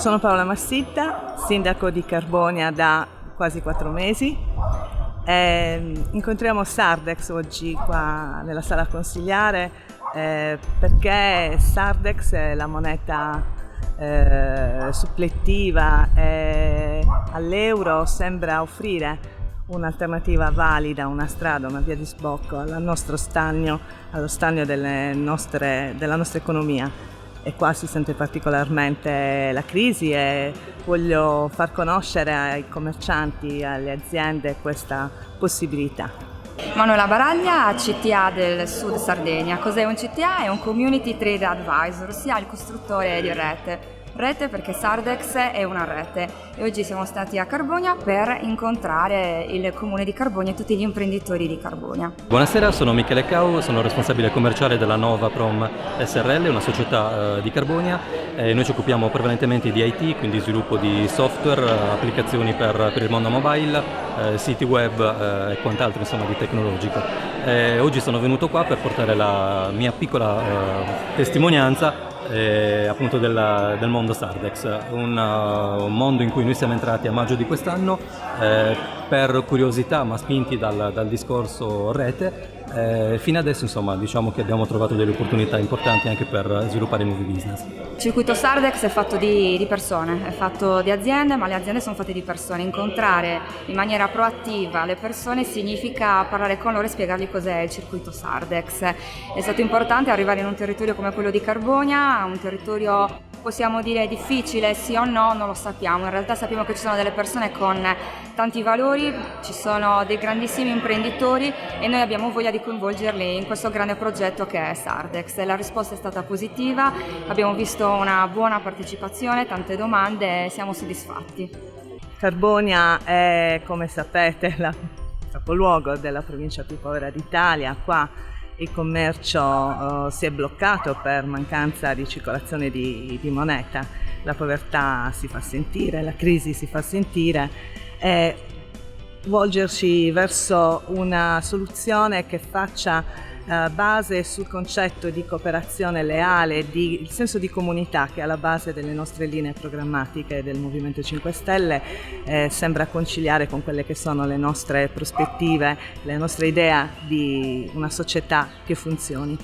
Sono Paola Massitta, sindaco di Carbonia da quasi 4 mesi. Incontriamo Sardex oggi qua nella sala consigliare perché Sardex è la moneta supplettiva all'euro, sembra offrire un'alternativa valida, una strada, una via di sbocco allo stagno della nostra economia. E qua si sente particolarmente la crisi e voglio far conoscere ai commercianti, alle aziende questa possibilità. Manuela Baraglia, CTA del Sud Sardegna. Cos'è un CTA? È un Community Trade Advisor, ossia il costruttore di rete. Rete perché Sardex è una rete e oggi siamo stati a Carbonia per incontrare il comune di Carbonia e tutti gli imprenditori di Carbonia. Buonasera, sono Michele Cau, sono responsabile commerciale della Nova Prom SRL, una società di Carbonia. Noi ci occupiamo prevalentemente di IT, quindi sviluppo di software, applicazioni per il mondo mobile, siti web e quant'altro insomma di tecnologico. Oggi sono venuto qua per portare la mia piccola testimonianza appunto del mondo Sardex, un mondo in cui noi siamo entrati a maggio di quest'anno per curiosità ma spinti dal discorso rete. Fino adesso insomma diciamo che abbiamo trovato delle opportunità importanti anche per sviluppare nuovi business. Il circuito Sardex è fatto di persone, è fatto di aziende, ma le aziende sono fatte di persone. Incontrare in maniera proattiva le persone significa parlare con loro e spiegargli cos'è il circuito Sardex. È stato importante arrivare in un territorio come quello di Carbonia, un territorio possiamo dire difficile, sì o no, non lo sappiamo. In realtà sappiamo che ci sono delle persone con tanti valori, ci sono dei grandissimi imprenditori e noi abbiamo voglia di coinvolgerli in questo grande progetto che è Sardex. La risposta è stata positiva, abbiamo visto una buona partecipazione, tante domande e siamo soddisfatti. Carbonia è, come sapete, il capoluogo della provincia più povera d'Italia. Qua il commercio si è bloccato per mancanza di circolazione di moneta, la povertà si fa sentire, la crisi si fa sentire e volgerci verso una soluzione che faccia base sul concetto di cooperazione leale, il senso di comunità che è alla base delle nostre linee programmatiche del Movimento 5 Stelle, sembra conciliare con quelle che sono le nostre prospettive, le nostre idee di una società che funzioni.